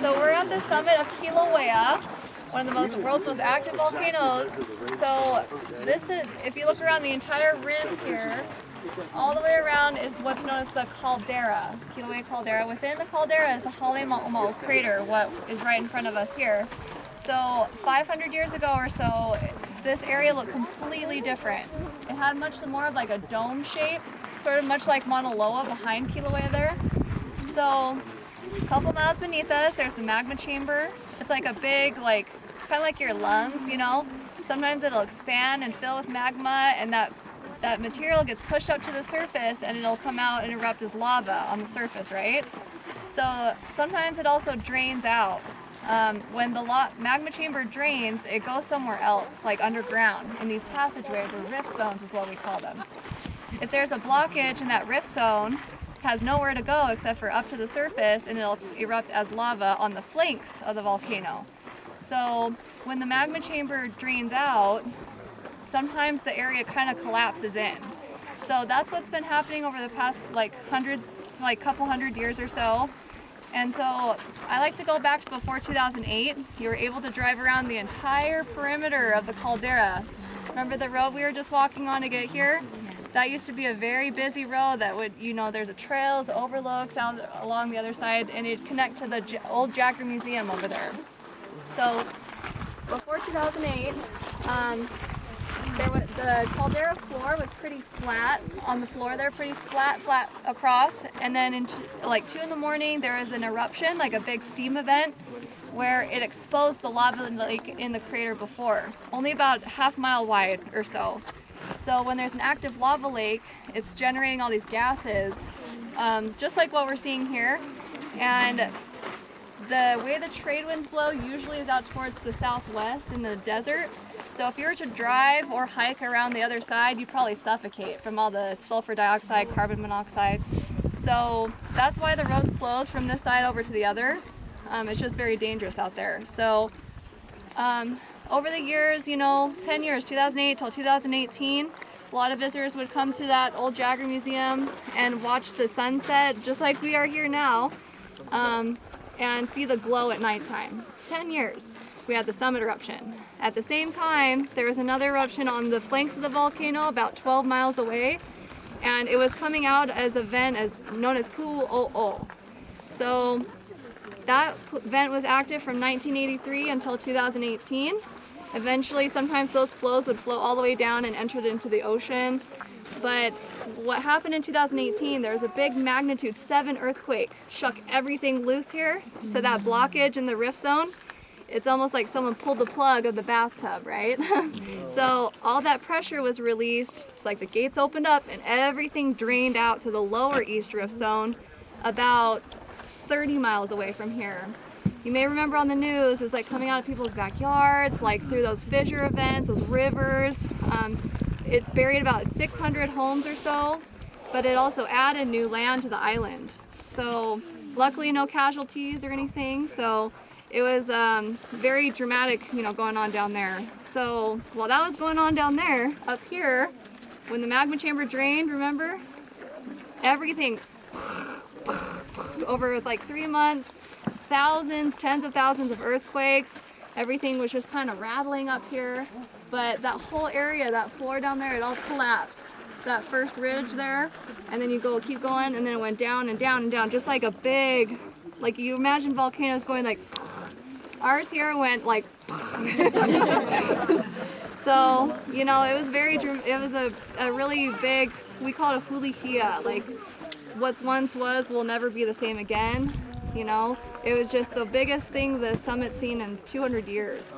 So we're at the summit of Kilauea, one of the world's most active volcanoes. So this is, if you look around the entire rim here, all the way around is what's known as the caldera, Kilauea caldera. Within the caldera is the Hawai crater, what is right in front of us here. So 500 years ago or so, this area looked completely different. It had much more of like a dome shape, sort of much like Mauna Loa behind Kilauea there. So a couple miles beneath us, there's the magma chamber. It's like a big, like, it's kind of like your lungs, you know? Sometimes it'll expand and fill with magma, and that material gets pushed up to the surface and it'll come out and erupt as lava on the surface, right? So sometimes it also drains out. When the magma chamber drains, it goes somewhere else, like underground, in these passageways, or rift zones is what we call them. If there's a blockage in that rift zone, it has nowhere to go except for up to the surface, and it'll erupt as lava on the flanks of the volcano. So when the magma chamber drains out, sometimes the area kind of collapses in. So that's what's been happening over the past couple hundred years or so. And so I like to go back to before 2008. You were able to drive around the entire perimeter of the caldera. Remember the road we were just walking on to get here? That used to be a very busy road that would, there's a trails, overlooks out along the other side, and it'd connect to the old Jagger Museum over there. So before 2008, the caldera floor was pretty flat on the floor there, pretty flat across. And then in 2 in the morning, there was an eruption, like a big steam event, where it exposed the lava lake in the crater before, only about half mile wide or so. So when there's an active lava lake, it's generating all these gases, just like what we're seeing here. And the way the trade winds blow usually is out towards the southwest in the desert. So if you were to drive or hike around the other side, you'd probably suffocate from all the sulfur dioxide, carbon monoxide. So that's why the road's closed from this side over to the other. It's just very dangerous out there. So over the years, 10 years, 2008 till 2018, a lot of visitors would come to that old Jagger Museum and watch the sunset, just like we are here now, and see the glow at nighttime. 10 years. We had the summit eruption. At the same time, there was another eruption on the flanks of the volcano about 12 miles away, and it was coming out as a vent known as Pu'o'o. So that vent was active from 1983 until 2018. Eventually, sometimes those flows would flow all the way down and enter into the ocean. But what happened in 2018, there was a big magnitude 7 earthquake, shook everything loose here. So that blockage in the rift zone, it's almost like someone pulled the plug of the bathtub, right? So all that pressure was released. It's like the gates opened up and everything drained out to the lower east rift zone, about 30 miles away from here. You may remember on the news, it was like coming out of people's backyards, like through those fissure events, those rivers. It buried about 600 homes or so, but it also added new land to the island. So luckily no casualties or anything. So it was very dramatic, going on down there. So while that was going on down there, up here, when the magma chamber drained, remember? Everything, over like 3 months, thousands, tens of thousands of earthquakes. Everything was just kind of rattling up here. But that whole area, that floor down there, it all collapsed. That first ridge there, and then you keep going, and then it went down and down and down, just like a big, like you imagine volcanoes going like, ours here went like, so, it was a really big, we call it a hulihia, like what's once will never be the same again, It was just the biggest thing the summit's seen in 200 years.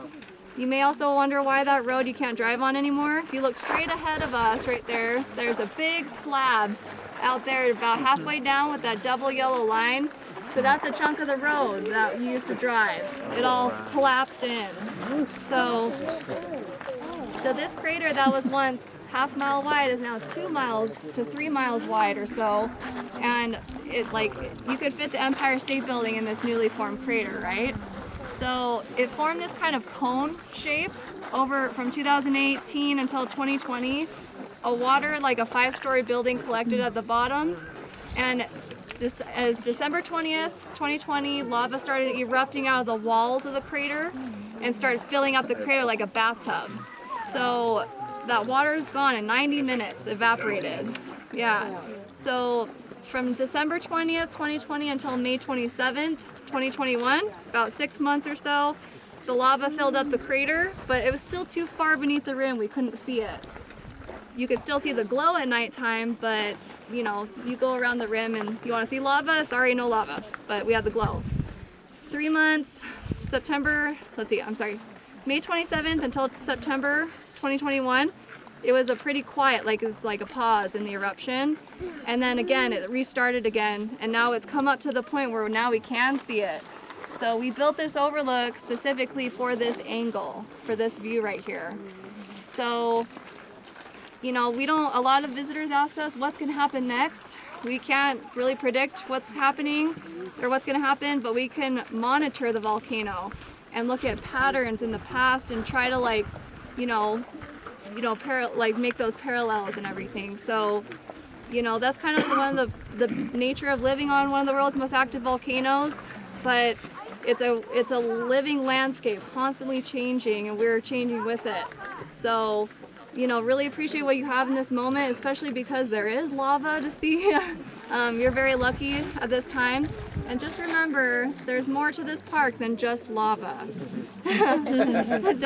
You may also wonder why that road you can't drive on anymore. If you look straight ahead of us right there, there's a big slab out there about halfway down with that double yellow line. So that's a chunk of the road that you used to drive. It all collapsed in. So this crater that was once half mile wide is now 2 miles to 3 miles wide or so. And you could fit the Empire State Building in this newly formed crater, right? So it formed this kind of cone shape over from 2018 until 2020. Like a 5-story building collected at the bottom. And as December 20th, 2020, lava started erupting out of the walls of the crater and started filling up the crater like a bathtub. So that water is gone in 90 minutes, evaporated. Yeah. So from December 20th, 2020 until May 27th, 2021, about 6 months or so, the lava filled up the crater, but it was still too far beneath the rim, we couldn't see it. You could still see the glow at nighttime, but you know, you go around the rim and you want to see lava, sorry, no lava, but we had the glow. 3 months, May 27th until September 2021, it was a pretty quiet, like it's like a pause in the eruption. And then again, it restarted again, and now it's come up to the point where now we can see it. So we built this overlook specifically for this angle, for this view right here. So, you know, a lot of visitors ask us what's going to happen next. We can't really predict what's happening or what's going to happen, but we can monitor the volcano and look at patterns in the past and try to make those parallels and everything. So, you know, that's kind of one of the nature of living on one of the world's most active volcanoes, but it's a living landscape, constantly changing, and we're changing with it. So, you know, really appreciate what you have in this moment, especially because there is lava to see. You're very lucky at this time. And just remember, there's more to this park than just lava. Don't forget